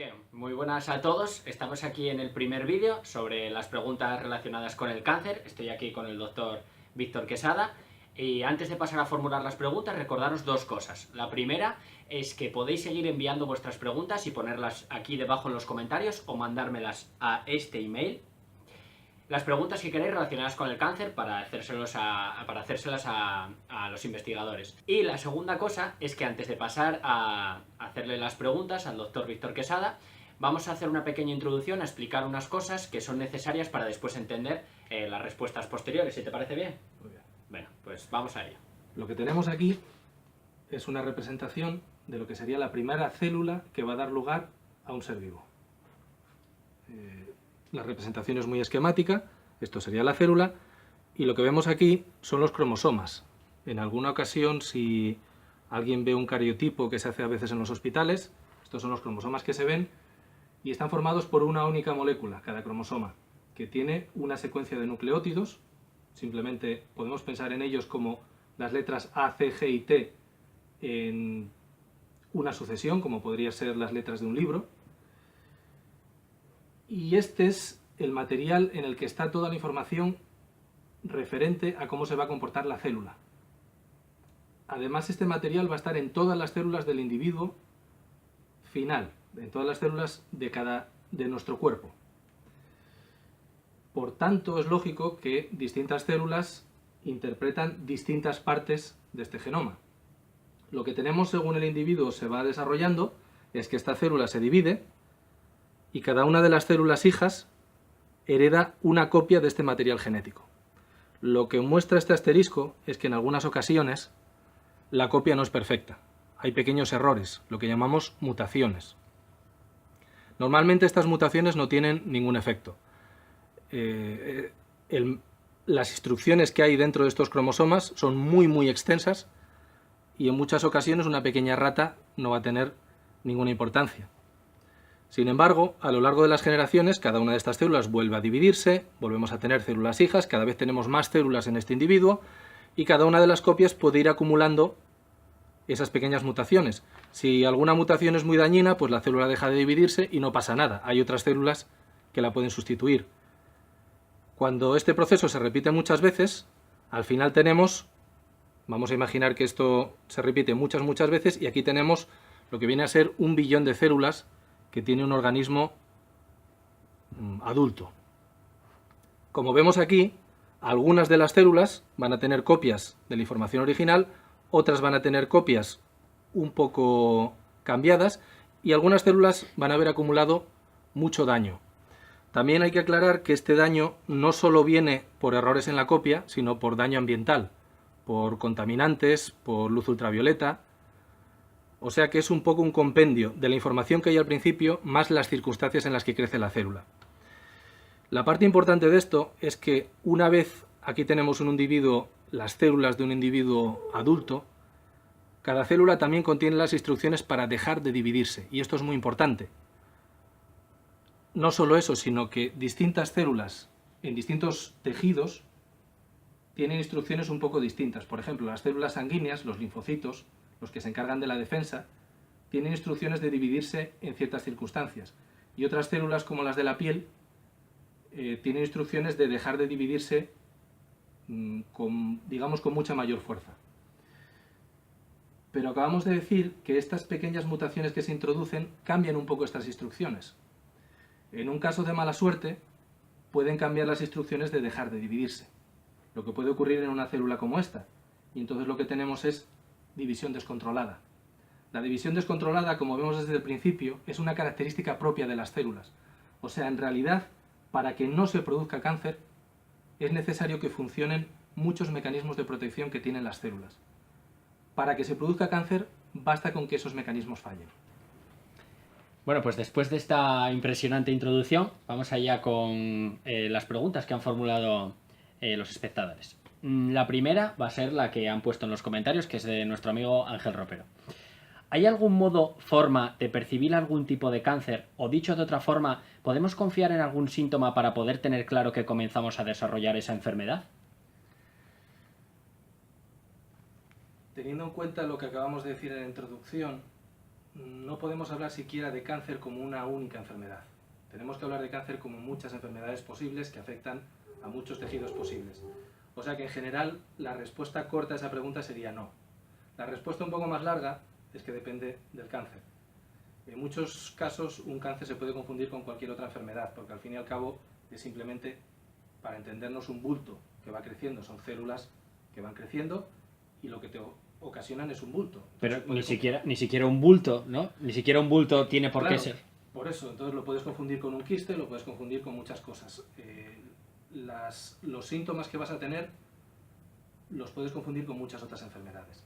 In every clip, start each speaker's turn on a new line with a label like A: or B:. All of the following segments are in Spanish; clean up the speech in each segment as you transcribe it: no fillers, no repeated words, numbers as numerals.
A: Bien, muy buenas a todos. Estamos aquí en el primer vídeo sobre las preguntas relacionadas con el cáncer. Estoy aquí con el doctor Víctor Quesada. Y antes de pasar a formular las preguntas, recordaros dos cosas. La primera es que podéis seguir enviando vuestras preguntas y ponerlas aquí debajo en los comentarios o mandármelas a este email. Las preguntas que queréis relacionadas con el cáncer para hacérselas a los investigadores. Y la segunda cosa es que antes de pasar a hacerle las preguntas al doctor Víctor Quesada, vamos a hacer una pequeña introducción, a explicar unas cosas que son necesarias para después entender las respuestas posteriores. ¿Si te parece bien?
B: Muy bien.
A: Bueno, pues vamos a ello.
B: Lo que tenemos aquí es una representación de lo que sería la primera célula que va a dar lugar a un ser vivo. La representación es muy esquemática, esto sería la célula, y lo que vemos aquí son los cromosomas. En alguna ocasión, si alguien ve un cariotipo que se hace a veces en los hospitales, estos son los cromosomas que se ven, y están formados por una única molécula, cada cromosoma, que tiene una secuencia de nucleótidos. Simplemente podemos pensar en ellos como las letras A, C, G y T en una sucesión, como podría ser las letras de un libro. Y este es el material en el que está toda la información referente a cómo se va a comportar la célula. Además, este material va a estar en todas las células del individuo final, en todas las células de nuestro cuerpo. Por tanto, es lógico que distintas células interpretan distintas partes de este genoma. Lo que tenemos según el individuo se va desarrollando es que esta célula se divide y cada una de las células hijas hereda una copia de este material genético. Lo que muestra este asterisco es que en algunas ocasiones la copia no es perfecta. Hay pequeños errores, lo que llamamos mutaciones. Normalmente estas mutaciones no tienen ningún efecto. Las instrucciones que hay dentro de estos cromosomas son muy extensas y en muchas ocasiones una pequeña rata no va a tener ninguna importancia. Sin embargo, a lo largo de las generaciones, cada una de estas células vuelve a dividirse, volvemos a tener células hijas, cada vez tenemos más células en este individuo y cada una de las copias puede ir acumulando esas pequeñas mutaciones. Si alguna mutación es muy dañina, pues la célula deja de dividirse y no pasa nada. Hay otras células que la pueden sustituir. Cuando este proceso se repite muchas veces, al final tenemos, vamos a imaginar que esto se repite muchas veces y aquí tenemos lo que viene a ser 1 billón de células que tiene un organismo adulto. Como vemos aquí, algunas de las células van a tener copias de la información original, otras van a tener copias un poco cambiadas y algunas células van a haber acumulado mucho daño. También hay que aclarar que este daño no solo viene por errores en la copia, sino por daño ambiental, por contaminantes, por luz ultravioleta. O sea que es un poco un compendio de la información que hay al principio más las circunstancias en las que crece la célula. La parte importante de esto es que una vez aquí tenemos un individuo, las células de un individuo adulto, cada célula también contiene las instrucciones para dejar de dividirse y esto es muy importante. No solo eso, sino que distintas células en distintos tejidos tienen instrucciones un poco distintas. Por ejemplo, las células sanguíneas, los linfocitos, los que se encargan de la defensa, tienen instrucciones de dividirse en ciertas circunstancias. Y otras células, como las de la piel, tienen instrucciones de dejar de dividirse con mucha mayor fuerza. Pero acabamos de decir que estas pequeñas mutaciones que se introducen cambian un poco estas instrucciones. En un caso de mala suerte, pueden cambiar las instrucciones de dejar de dividirse, lo que puede ocurrir en una célula como esta. Y entonces lo que tenemos es división descontrolada. La división descontrolada, como vemos desde el principio, es una característica propia de las células. O sea, en realidad, para que no se produzca cáncer, es necesario que funcionen muchos mecanismos de protección que tienen las células. Para que se produzca cáncer, basta con que esos mecanismos fallen.
A: Bueno, pues después de esta impresionante introducción, vamos allá con las preguntas que han formulado los espectadores. La primera va a ser la que han puesto en los comentarios, que es de nuestro amigo Ángel Ropero. ¿Hay algún modo, forma de percibir algún tipo de cáncer? O dicho de otra forma, ¿podemos confiar en algún síntoma para poder tener claro que comenzamos a desarrollar esa enfermedad?
B: Teniendo en cuenta lo que acabamos de decir en la introducción, no podemos hablar siquiera de cáncer como una única enfermedad. Tenemos que hablar de cáncer como muchas enfermedades posibles que afectan a muchos tejidos posibles. O sea que en general la respuesta corta a esa pregunta sería no. La respuesta un poco más larga es que depende del cáncer. En muchos casos un cáncer se puede confundir con cualquier otra enfermedad, porque al fin y al cabo es simplemente, para entendernos, un bulto que va creciendo. Son células que van creciendo y lo que te ocasionan es un bulto.
A: Pero ni siquiera un bulto, ¿no? Ni siquiera un bulto tiene por qué ser.
B: Por eso, entonces lo puedes confundir con un quiste, lo puedes confundir con muchas cosas. Los síntomas que vas a tener los puedes confundir con muchas otras enfermedades.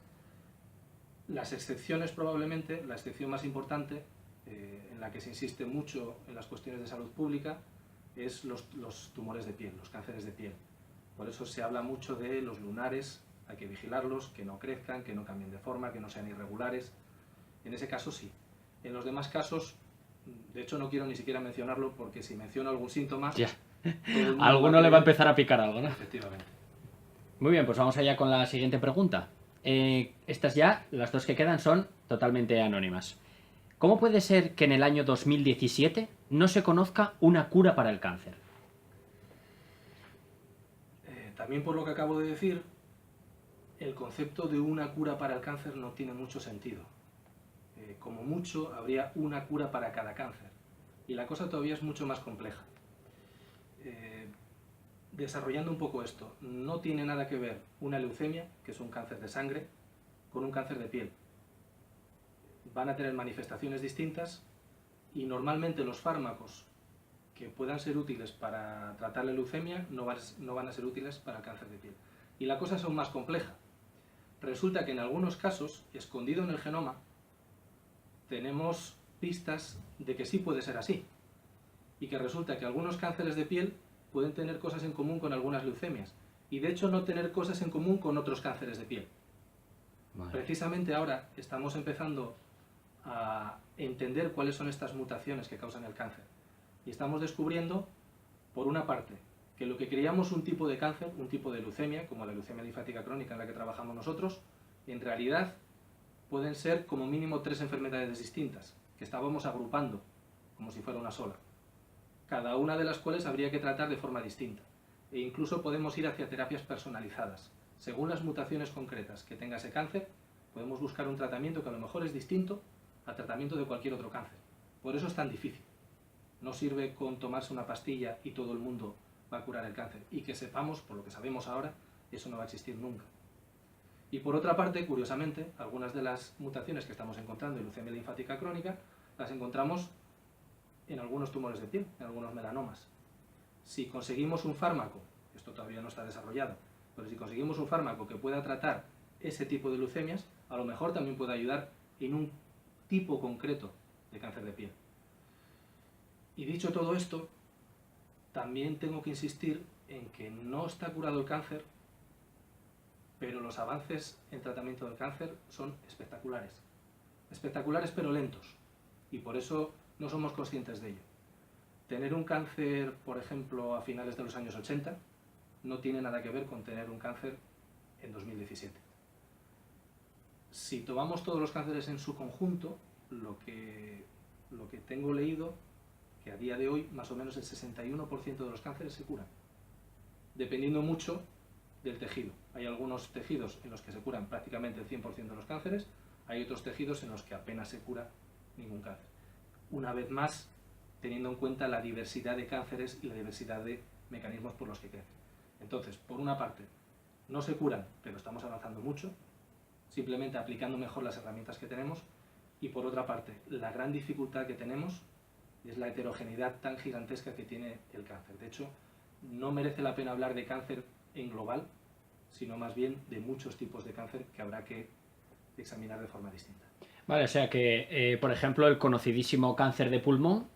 B: Las excepciones, probablemente, la excepción más importante, en la que se insiste mucho en las cuestiones de salud pública, es los tumores de piel, los cánceres de piel. Por eso se habla mucho de los lunares, hay que vigilarlos, que no crezcan, que no cambien de forma, que no sean irregulares. En ese caso sí. En los demás casos, de hecho no quiero ni siquiera mencionarlo, porque si menciono algún síntoma,
A: ya. A alguno le va a empezar a picar algo, ¿no?
B: Efectivamente.
A: Muy bien, pues vamos allá con la siguiente pregunta. Estas ya, las dos que quedan, son totalmente anónimas. ¿Cómo puede ser que en el año 2017 no se conozca una cura para el cáncer?
B: También por lo que acabo de decir, el concepto de una cura para el cáncer no tiene mucho sentido. Como mucho, habría una cura para cada cáncer. Y la cosa todavía es mucho más compleja. Desarrollando un poco esto, no tiene nada que ver una leucemia, que es un cáncer de sangre, con un cáncer de piel. Van a tener manifestaciones distintas y normalmente los fármacos que puedan ser útiles para tratar la leucemia no van a ser útiles para el cáncer de piel. Y la cosa es aún más compleja. Resulta que en algunos casos, escondido en el genoma, tenemos pistas de que sí puede ser así. Y que resulta que algunos cánceres de piel pueden tener cosas en común con algunas leucemias. Y de hecho no tener cosas en común con otros cánceres de piel. Vale. Precisamente ahora estamos empezando a entender cuáles son estas mutaciones que causan el cáncer. Y estamos descubriendo, por una parte, que lo que creíamos un tipo de cáncer, un tipo de leucemia, como la leucemia linfática crónica en la que trabajamos nosotros, en realidad pueden ser como mínimo 3 enfermedades distintas, que estábamos agrupando como si fuera una sola, cada una de las cuales habría que tratar de forma distinta. E incluso podemos ir hacia terapias personalizadas. Según las mutaciones concretas que tenga ese cáncer, podemos buscar un tratamiento que a lo mejor es distinto al tratamiento de cualquier otro cáncer. Por eso es tan difícil. No sirve con tomarse una pastilla y todo el mundo va a curar el cáncer. Y que sepamos, por lo que sabemos ahora, eso no va a existir nunca. Y por otra parte, curiosamente, algunas de las mutaciones que estamos encontrando en leucemia linfática crónica las encontramos en algunos tumores de piel, en algunos melanomas. Si conseguimos un fármaco, esto todavía no está desarrollado, pero si conseguimos un fármaco que pueda tratar ese tipo de leucemias, a lo mejor también puede ayudar en un tipo concreto de cáncer de piel. Y dicho todo esto, también tengo que insistir en que no está curado el cáncer, pero los avances en tratamiento del cáncer son espectaculares. Espectaculares pero lentos, y por eso no somos conscientes de ello. Tener un cáncer, por ejemplo, a finales de los años 80, no tiene nada que ver con tener un cáncer en 2017. Si tomamos todos los cánceres en su conjunto, lo que tengo leído, que a día de hoy más o menos el 61% de los cánceres se curan, dependiendo mucho del tejido. Hay algunos tejidos en los que se curan prácticamente el 100% de los cánceres, hay otros tejidos en los que apenas se cura ningún cáncer. Una vez más, teniendo en cuenta la diversidad de cánceres y la diversidad de mecanismos por los que crecen. Entonces, por una parte, no se curan, pero estamos avanzando mucho, simplemente aplicando mejor las herramientas que tenemos, y por otra parte, la gran dificultad que tenemos es la heterogeneidad tan gigantesca que tiene el cáncer. De hecho, no merece la pena hablar de cáncer en global, sino más bien de muchos tipos de cáncer que habrá que examinar de forma distinta.
A: Vale, o sea que, por ejemplo, el conocidísimo cáncer de pulmón,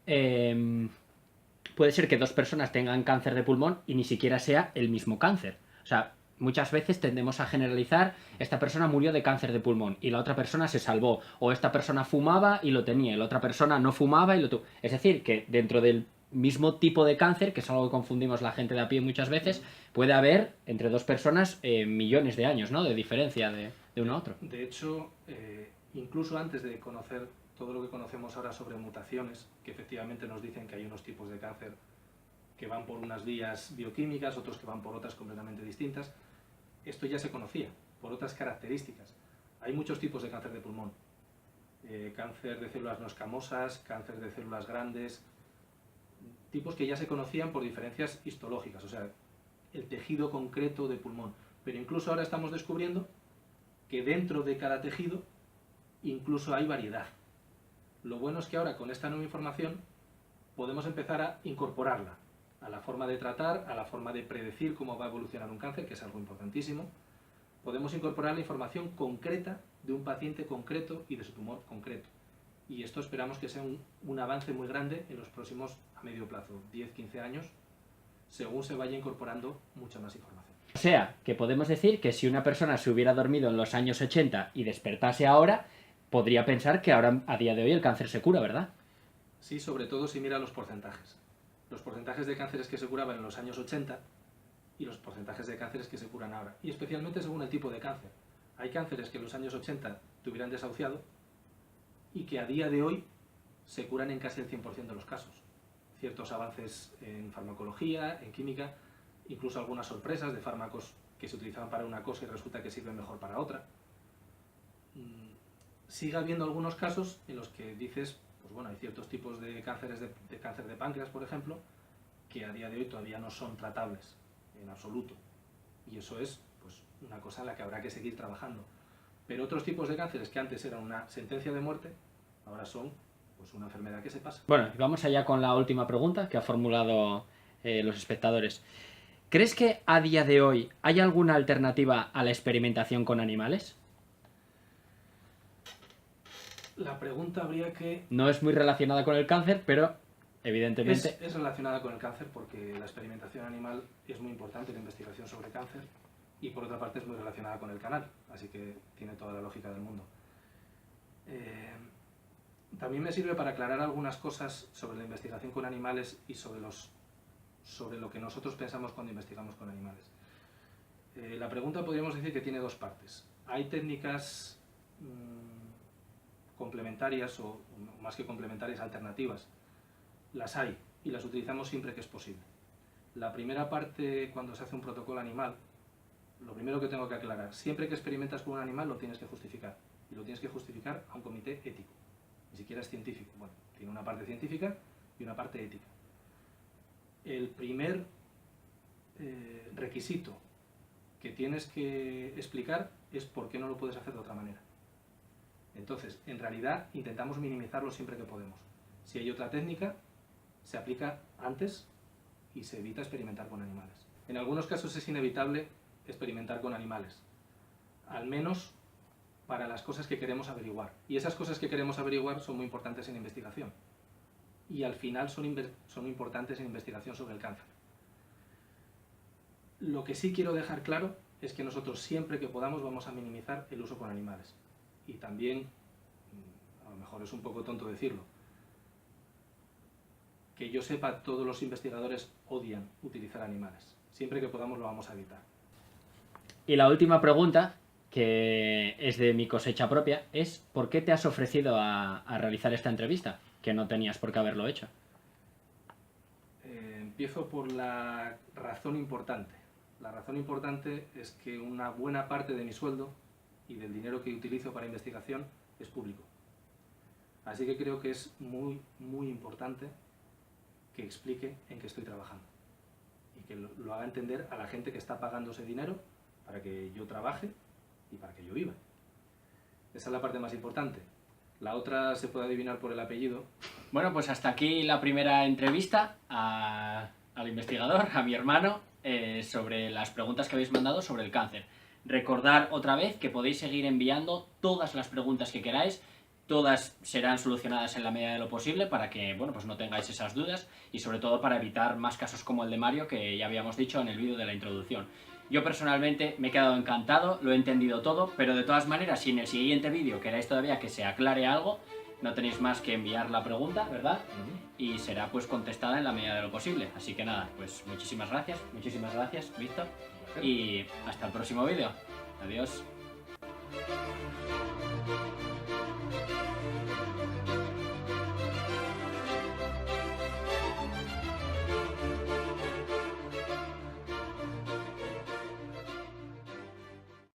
A: puede ser que 2 personas tengan cáncer de pulmón y ni siquiera sea el mismo cáncer. O sea, muchas veces tendemos a generalizar, esta persona murió de cáncer de pulmón y la otra persona se salvó, o esta persona fumaba y lo tenía, y la otra persona no fumaba y lo tuvo. Es decir, que dentro del mismo tipo de cáncer, que es algo que confundimos la gente de a pie muchas veces, puede haber entre 2 personas millones de años, ¿no?, de diferencia de uno a otro.
B: De hecho, incluso antes de conocer todo lo que conocemos ahora sobre mutaciones, que efectivamente nos dicen que hay unos tipos de cáncer que van por unas vías bioquímicas, otros que van por otras completamente distintas, esto ya se conocía, por otras características. Hay muchos tipos de cáncer de pulmón. Cáncer de células no escamosas, cáncer de células grandes, tipos que ya se conocían por diferencias histológicas, o sea, el tejido concreto de pulmón. Pero incluso ahora estamos descubriendo que dentro de cada tejido incluso hay variedad. Lo bueno es que ahora con esta nueva información podemos empezar a incorporarla a la forma de tratar, a la forma de predecir cómo va a evolucionar un cáncer, que es algo importantísimo. Podemos incorporar la información concreta de un paciente concreto y de su tumor concreto. Y esto esperamos que sea un avance muy grande en los próximos, a medio plazo, 10-15 años, según se vaya incorporando mucha más información.
A: O sea, que podemos decir que si una persona se hubiera dormido en los años 80 y despertase ahora, podría pensar que ahora, a día de hoy, el cáncer se cura, ¿verdad?
B: Sí, sobre todo si mira los porcentajes. Los porcentajes de cánceres que se curaban en los años 80 y los porcentajes de cánceres que se curan ahora. Y especialmente según el tipo de cáncer. Hay cánceres que en los años 80 te hubieran desahuciado y que a día de hoy se curan en casi el 100% de los casos. Ciertos avances en farmacología, en química, incluso algunas sorpresas de fármacos que se utilizaban para una cosa y resulta que sirven mejor para otra. Sigue habiendo algunos casos en los que dices, pues bueno, hay ciertos tipos de cánceres de cáncer de páncreas, por ejemplo, que a día de hoy todavía no son tratables en absoluto. Y eso es pues una cosa en la que habrá que seguir trabajando. Pero otros tipos de cánceres que antes eran una sentencia de muerte, ahora son pues una enfermedad que se pasa.
A: Bueno, y vamos allá con la última pregunta que ha formulado los espectadores. ¿Crees que a día de hoy hay alguna alternativa a la experimentación con animales?
B: La pregunta habría que...
A: No es muy relacionada con el cáncer, pero evidentemente...
B: Es relacionada con el cáncer porque la experimentación animal es muy importante en la investigación sobre cáncer y por otra parte es muy relacionada con el canal, así que tiene toda la lógica del mundo. También me sirve para aclarar algunas cosas sobre la investigación con animales y sobre lo que nosotros pensamos cuando investigamos con animales. La pregunta podríamos decir que tiene dos partes. Hay técnicas complementarias o más que complementarias, alternativas. Las hay y las utilizamos siempre que es posible. La primera parte, cuando se hace un protocolo animal, lo primero que tengo que aclarar, siempre que experimentas con un animal lo tienes que justificar. Y lo tienes que justificar a un comité ético. Ni siquiera es científico. Bueno, tiene una parte científica y una parte ética. El primer requisito que tienes que explicar es por qué no lo puedes hacer de otra manera. Entonces, en realidad, intentamos minimizarlo siempre que podemos. Si hay otra técnica, se aplica antes y se evita experimentar con animales. En algunos casos es inevitable experimentar con animales, al menos para las cosas que queremos averiguar. Y esas cosas que queremos averiguar son muy importantes en investigación. Y al final son importantes en investigación sobre el cáncer. Lo que sí quiero dejar claro es que nosotros siempre que podamos vamos a minimizar el uso con animales. Y también, a lo mejor es un poco tonto decirlo, que yo sepa, todos los investigadores odian utilizar animales. Siempre que podamos lo vamos a evitar.
A: Y la última pregunta, que es de mi cosecha propia, es ¿por qué te has ofrecido a realizar esta entrevista? Que no tenías por qué haberlo hecho.
B: Empiezo por la razón importante. La razón importante es que una buena parte de mi sueldo y del dinero que utilizo para investigación es público. Así que creo que es muy, muy importante que explique en qué estoy trabajando y que lo haga entender a la gente que está pagando ese dinero para que yo trabaje y para que yo viva. Esa es la parte más importante. La otra se puede adivinar por el apellido.
A: Bueno, pues hasta aquí la primera entrevista al investigador, a mi hermano, sobre las preguntas que habéis mandado sobre el cáncer. Recordad otra vez que podéis seguir enviando todas las preguntas que queráis, todas serán solucionadas en la medida de lo posible para que, bueno, pues no tengáis esas dudas y sobre todo para evitar más casos como el de Mario, que ya habíamos dicho en el vídeo de la introducción. Yo personalmente me he quedado encantado, lo he entendido todo, pero de todas maneras, si en el siguiente vídeo queráis todavía que se aclare algo, no tenéis más que enviar la pregunta, ¿verdad? Y será pues contestada en la medida de lo posible. Así que nada, pues muchísimas gracias, Víctor, y hasta el próximo vídeo. Adiós.